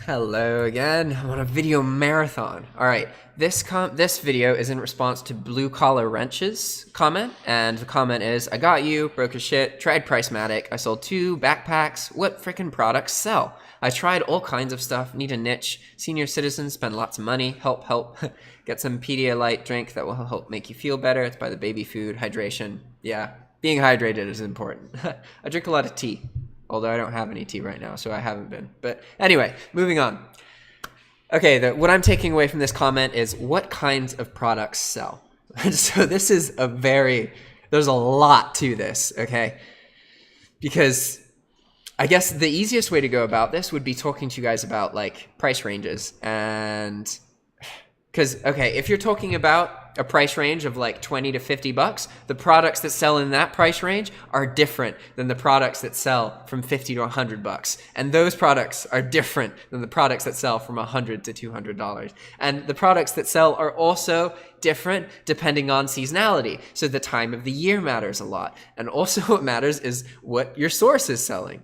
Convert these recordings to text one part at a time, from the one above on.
Hello again. I'm on a video marathon. All right, this video is in response to Blue Collar Wrench's comment, and the comment is, I got you, broke as shit, tried Pricematic, I sold 2 backpacks, what frickin' products sell? I tried all kinds of stuff, need a niche, senior citizens spend lots of money, help, get some Pedialyte drink that will help make you feel better, it's by the baby food, hydration, yeah, being hydrated is important. I drink a lot of tea. Although I don't have any tea right now, so I haven't been. But anyway, moving on. Okay, what I'm taking away from this comment is what kinds of products sell. So this is there's a lot to this, okay? Because I guess the easiest way to go about this would be talking to you guys about like price ranges. And because, okay, if you're talking about a price range of like 20 to 50 bucks, the products that sell in that price range are different than the products that sell from 50 to 100 bucks. And those products are different than the products that sell from 100 to $200. And the products that sell are also different depending on seasonality. So the time of the year matters a lot. And also what matters is what your source is selling.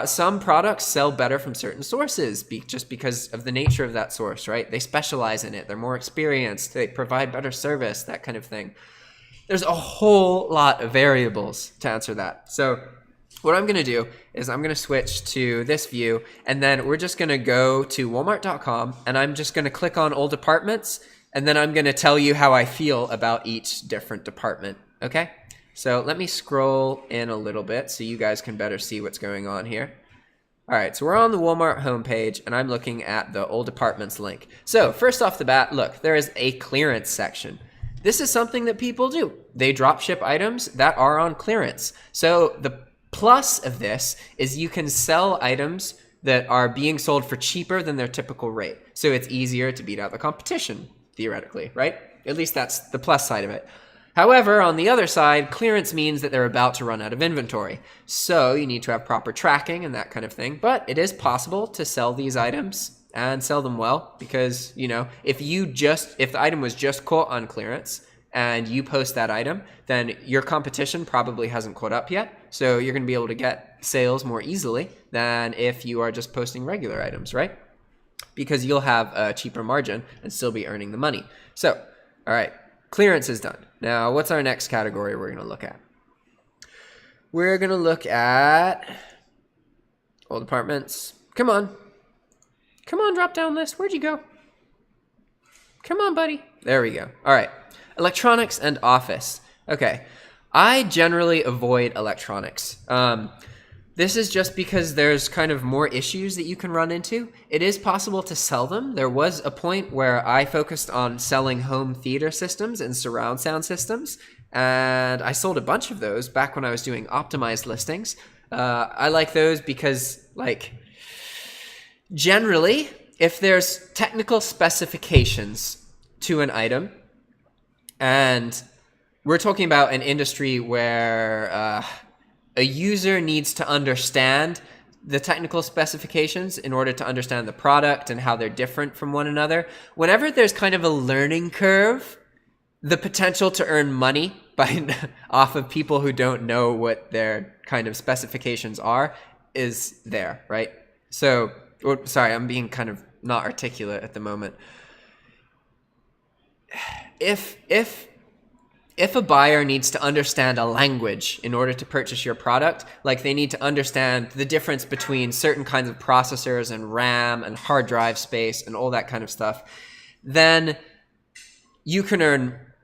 Some products sell better from certain sources just because of the nature of that source, right? They specialize in it. They're more experienced. They provide better service, that kind of thing. There's a whole lot of variables to answer that. So what I'm going to do is I'm going to switch to this view, and then we're just going to go to walmart.com, and I'm just going to click on all departments, and then I'm going to tell you how I feel about each different department, okay? So let me scroll in a little bit so you guys can better see what's going on here. All right, so we're on the Walmart homepage, and I'm looking at the all departments link. So first off the bat, look, there is a clearance section. This is something that people do. They drop ship items that are on clearance. So the plus of this is you can sell items that are being sold for cheaper than their typical rate. So it's easier to beat out the competition, theoretically, right? At least that's the plus side of it. However, on the other side, clearance means that they're about to run out of inventory. So you need to have proper tracking and that kind of thing. But it is possible to sell these items and sell them well because, you know, if the item was just caught on clearance and you post that item, then your competition probably hasn't caught up yet. So you're going to be able to get sales more easily than if you are just posting regular items, right? Because you'll have a cheaper margin and still be earning the money. So, all right, clearance is done. Now, what's our next category we're going to look at? We're going to look at all departments. Come on, drop down list. Where'd you go? Come on, buddy. There we go. All right, electronics and office. Okay, I generally avoid electronics. This is just because there's kind of more issues that you can run into. It is possible to sell them. There was a point where I focused on selling home theater systems and surround sound systems, and I sold a bunch of those back when I was doing optimized listings. I like those because, like, generally, if there's technical specifications to an item, and we're talking about an industry where a user needs to understand the technical specifications in order to understand the product and how they're different from one another. Whenever there's kind of a learning curve, the potential to earn money off of people who don't know what their kind of specifications are is there, right? So, sorry, I'm being kind of not articulate at the moment. If a buyer needs to understand a language in order to purchase your product, like they need to understand the difference between certain kinds of processors and RAM and hard drive space and all that kind of stuff, then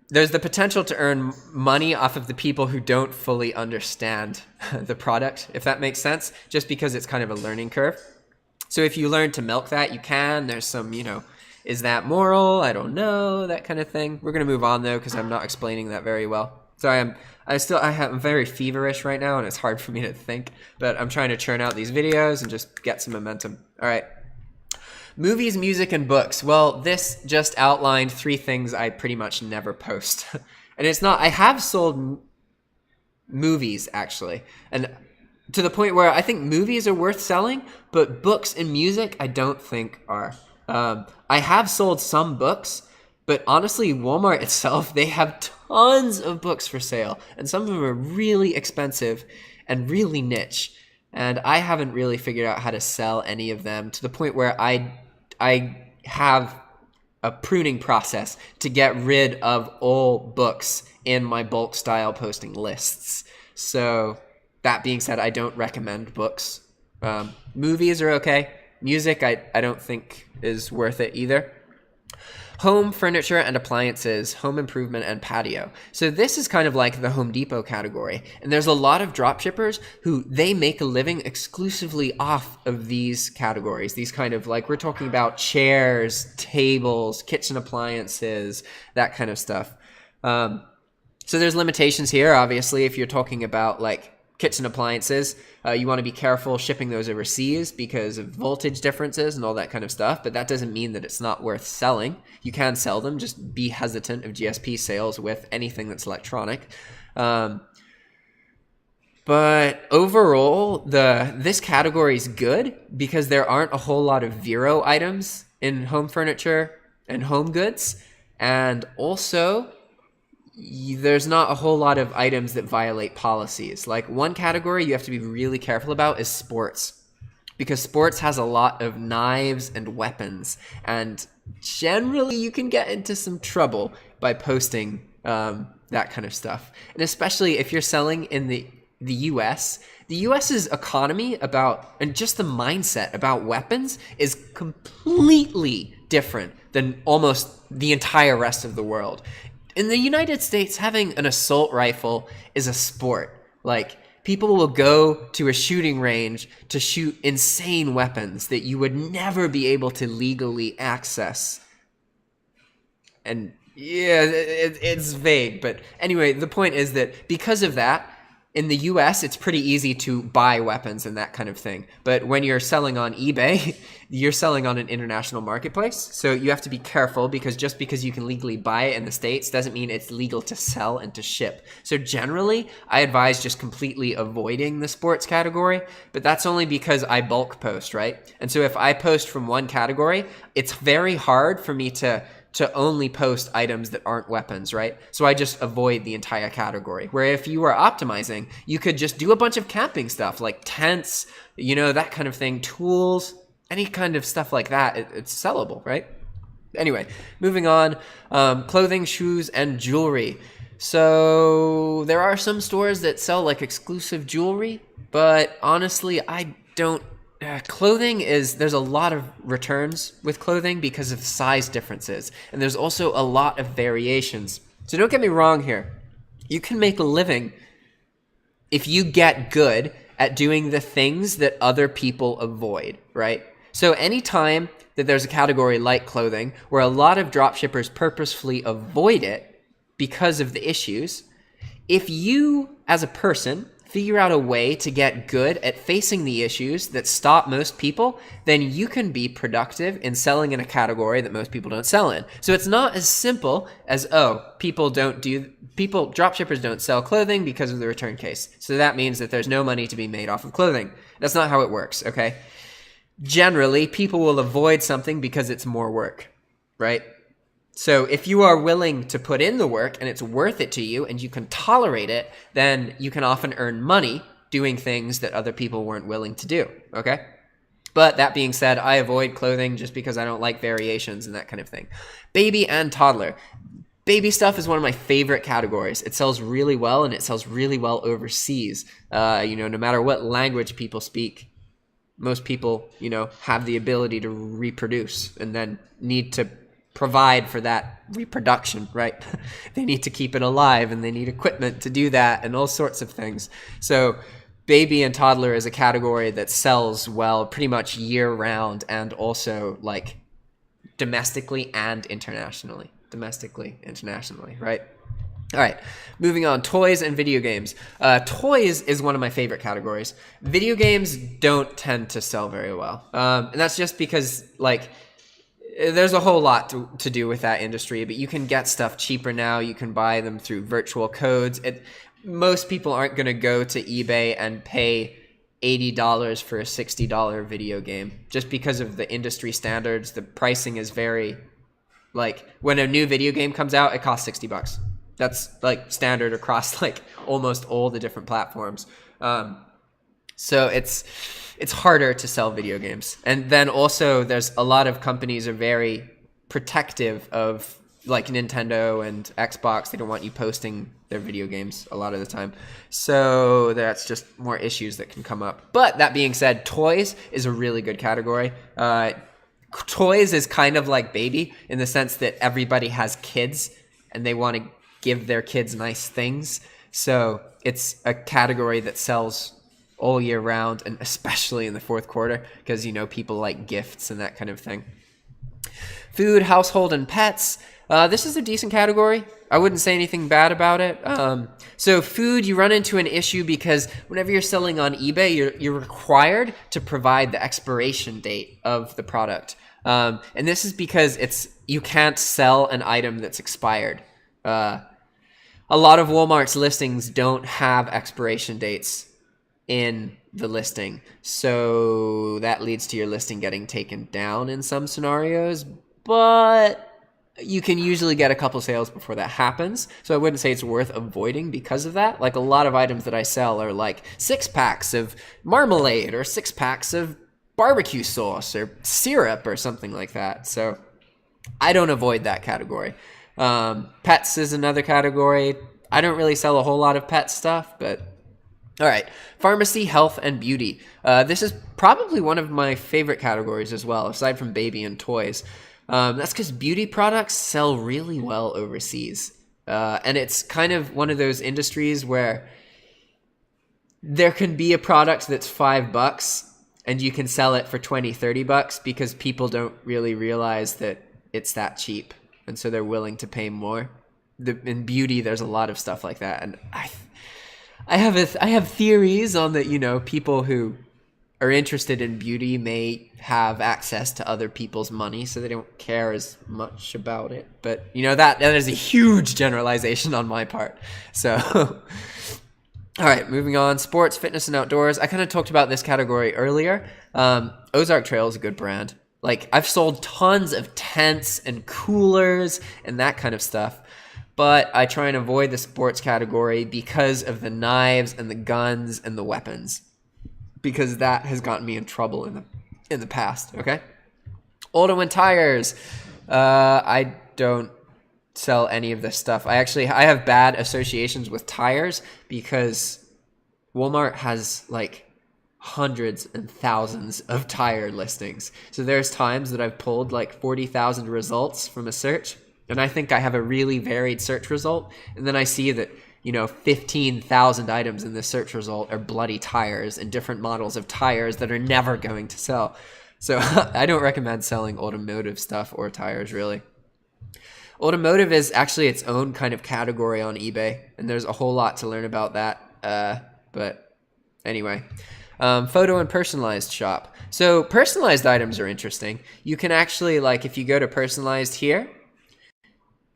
there's the potential to earn money off of the people who don't fully understand the product, if that makes sense, just because it's kind of a learning curve. So if you learn to milk that, you can. There's some, is that moral? I don't know, that kind of thing. We're going to move on, though, because I'm not explaining that very well. So I'm very feverish right now, and it's hard for me to think. But I'm trying to churn out these videos and just get some momentum. All right. Movies, music, and books. Well, this just outlined 3 things I pretty much never post. And it's not... I have sold movies, actually. And to the point where I think movies are worth selling, but books and music I don't think are. I have sold some books, but honestly, Walmart itself, they have tons of books for sale, and some of them are really expensive and really niche. and I haven't really figured out how to sell any of them to the point where I have a pruning process to get rid of all books in my bulk style posting lists. So that being said, I don't recommend books. Movies are okay. Music, I don't think is worth it either. Home furniture and appliances, home improvement and patio. So this is kind of like the Home Depot category. And there's a lot of dropshippers who they make a living exclusively off of these categories. These kind of like, we're talking about chairs, tables, kitchen appliances, that kind of stuff. So there's limitations here, obviously, if you're talking about like kitchen appliances. You want to be careful shipping those overseas because of voltage differences and all that kind of stuff, but that doesn't mean that it's not worth selling. You can sell them, just be hesitant of GSP sales with anything that's electronic. But overall, this category is good because there aren't a whole lot of Vero items in home furniture and home goods, and also there's not a whole lot of items that violate policies. Like one category you have to be really careful about is sports, because sports has a lot of knives and weapons, and generally you can get into some trouble by posting that kind of stuff. And especially if you're selling in the US, the US's economy about, and just the mindset about weapons is completely different than almost the entire rest of the world. In the United States, having an assault rifle is a sport. Like, people will go to a shooting range to shoot insane weapons that you would never be able to legally access. And yeah, it's vague. But anyway, the point is that because of that, in the US, it's pretty easy to buy weapons and that kind of thing. But when you're selling on eBay, you're selling on an international marketplace. So you have to be careful, because just because you can legally buy it in the States doesn't mean it's legal to sell and to ship. So generally, I advise just completely avoiding the sports category, but that's only because I bulk post, right? And so if I post from one category, it's very hard for me to only post items that aren't weapons, right? So I just avoid the entire category. Where if you were optimizing, you could just do a bunch of camping stuff like tents, that kind of thing, tools, any kind of stuff like that. It's sellable, right? Anyway, moving on, clothing, shoes, and jewelry. So there are some stores that sell like exclusive jewelry, but honestly, I don't. Clothing there's a lot of returns with clothing because of size differences, and there's also a lot of variations. So don't get me wrong here. You can make a living if you get good at doing the things that other people avoid, right? So anytime that there's a category like clothing where a lot of dropshippers purposefully avoid it because of the issues, if you as a person figure out a way to get good at facing the issues that stop most people, then you can be productive in selling in a category that most people don't sell in. So it's not as simple as, dropshippers don't sell clothing because of the return case. So that means that there's no money to be made off of clothing. That's not how it works, okay? Generally, people will avoid something because it's more work, right? So if you are willing to put in the work and it's worth it to you and you can tolerate it, then you can often earn money doing things that other people weren't willing to do, okay? But that being said, I avoid clothing just because I don't like variations and that kind of thing. Baby and toddler. Baby stuff is one of my favorite categories. It sells really well, and it sells really well overseas. No matter what language people speak, most people, have the ability to reproduce and then need to provide for that reproduction, right? They need to keep it alive, and they need equipment to do that and all sorts of things. So baby and toddler is a category that sells well pretty much year round, and also like domestically and internationally. Right? All right, moving on, toys and video games. Toys is one of my favorite categories. Video games don't tend to sell very well. And that's just because there's a whole lot to do with that industry, but you can get stuff cheaper now. You can buy them through virtual codes. Most people aren't going to go to eBay and pay $80 for a $60 video game just because of the industry standards. The pricing is very, when a new video game comes out, it costs $60. That's standard across almost all the different platforms. So it's harder to sell video games. And then also there's a lot of companies are very protective of, like Nintendo and Xbox. They don't want you posting their video games a lot of the time. So that's just more issues that can come up. But that being said, toys is a really good category. Toys is kind of like baby in the sense that everybody has kids and they want to give their kids nice things. So it's a category that sells all year round, and especially in the fourth quarter because, you know, people like gifts and that kind of thing. Food, household, and pets. This is a decent category. I wouldn't say anything bad about it. So food, you run into an issue because whenever you're selling on eBay, you're required to provide the expiration date of the product. And this is because you can't sell an item that's expired. A lot of Walmart's listings don't have expiration dates in the listing. So that leads to your listing getting taken down in some scenarios, but you can usually get a couple sales before that happens. So I wouldn't say it's worth avoiding because of that. Like a lot of items that I sell are like 6-packs of marmalade or 6-packs of barbecue sauce or syrup or something like that. So I don't avoid that category. Pets is another category. I don't really sell a whole lot of pet stuff, but all right. Pharmacy, health, and beauty. This is probably one of my favorite categories as well, aside from baby and toys. That's because beauty products sell really well overseas. And it's kind of one of those industries where there can be a product that's $5 and you can sell it for $20-30 because people don't really realize that it's that cheap. And so they're willing to pay more. In beauty, there's a lot of stuff like that. And I have theories on that, you know, people who are interested in beauty may have access to other people's money, so they don't care as much about it. But, you know, that is a huge generalization on my part. So, all right, moving on. Sports, fitness, and outdoors. I kind of talked about this category earlier. Ozark Trail is a good brand. Like, I've sold tons of tents and coolers and that kind of stuff. But I try and avoid the sports category because of the knives and the guns and the weapons, because that has gotten me in trouble in the past. Okay, auto and tires. I don't sell any of this stuff. I have bad associations with tires because Walmart has like hundreds and thousands of tire listings. So there's times that I've pulled like 40,000 results from a search. And I think I have a really varied search result. And then I see that, you know, 15,000 items in this search result are bloody tires and different models of tires that are never going to sell. So I don't recommend selling automotive stuff or tires, really. Automotive is actually its own kind of category on eBay. And there's a whole lot to learn about that. But anyway, photo and personalized shop. So personalized items are interesting. You can actually, like, if you go to personalized here,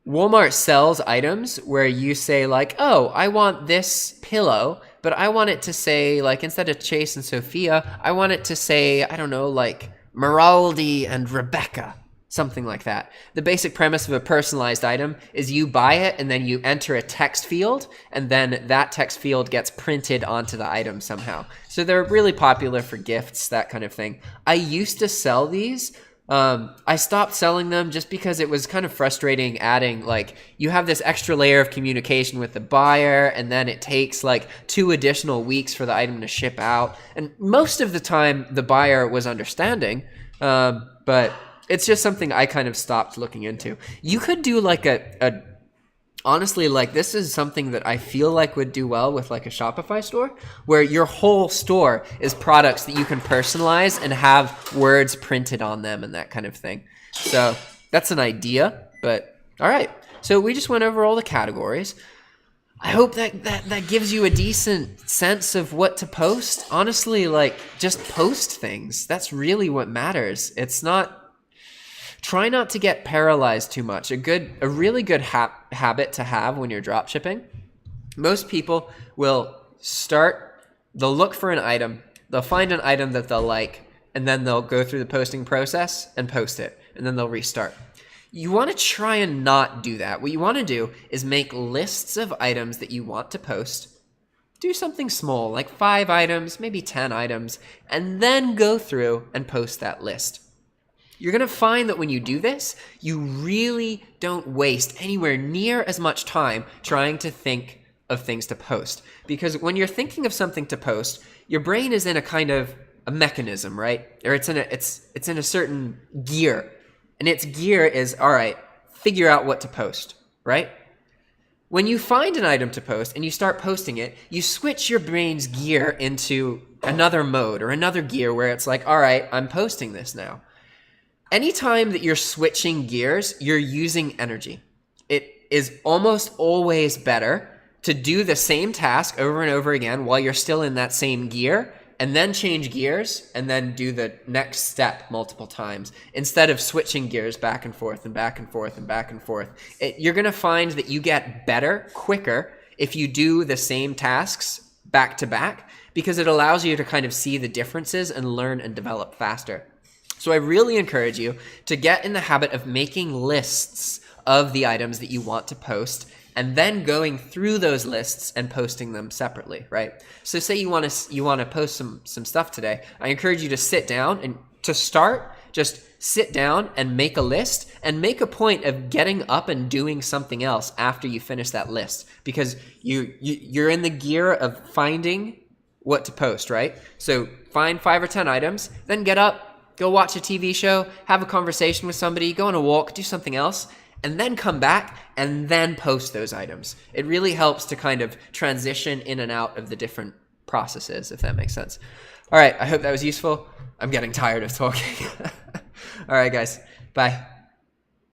Walmart sells items where you say like, oh, I want this pillow, but I want it to say like, instead of Chase and Sophia, I want it to say, I don't know, like Meraldi and Rebecca, something like that. The basic premise of a personalized item is you buy it and then you enter a text field and then that text field gets printed onto the item somehow. So they're really popular for gifts, that kind of thing. I used to sell these. I stopped selling them just because it was kind of frustrating adding, like, you have this extra layer of communication with the buyer, and then it takes like 2 additional weeks for the item to ship out. And most of the time, the buyer was understanding, but it's just something I kind of stopped looking into. You could do like honestly, like, this is something that I feel like would do well with like a Shopify store where your whole store is products that you can personalize and have words printed on them and that kind of thing. So that's an idea, but all right. So we just went over all the categories. I hope that gives you a decent sense of what to post. Honestly, like, just post things. That's really what matters. It's not... Try not to get paralyzed too much. A really good habit to have when you're drop shipping. Most people will they'll look for an item, they'll find an item that they'll like, and then they'll go through the posting process and post it, and then they'll restart. You want to try and not do that. What you want to do is make lists of items that you want to post, do something small, like 5 items, maybe 10 items, and then go through and post that list. You're going to find that when you do this, you really don't waste anywhere near as much time trying to think of things to post. Because when you're thinking of something to post, your brain is in a kind of a mechanism, right? Or it's in a certain gear. And its gear is, all right, figure out what to post, right? When you find an item to post and you start posting it, you switch your brain's gear into another mode or another gear where it's like, all right, I'm posting this now. Anytime that you're switching gears, you're using energy. It is almost always better to do the same task over and over again while you're still in that same gear, and then change gears and then do the next step multiple times instead of switching gears back and forth and back and forth and back and forth. You're going to find that you get better quicker if you do the same tasks back to back, because it allows you to kind of see the differences and learn and develop faster. So I really encourage you to get in the habit of making lists of the items that you want to post and then going through those lists and posting them separately, right? So say you want to post some stuff today. I encourage you to sit down and to start, just sit down and make a list and make a point of getting up and doing something else after you finish that list, because you're in the gear of finding what to post, right? So find 5 or 10 items, then get up, go watch a TV show, have a conversation with somebody, go on a walk, do something else, and then come back and then post those items. It really helps to kind of transition in and out of the different processes, if that makes sense. All right, I hope that was useful. I'm getting tired of talking. All right, guys. Bye.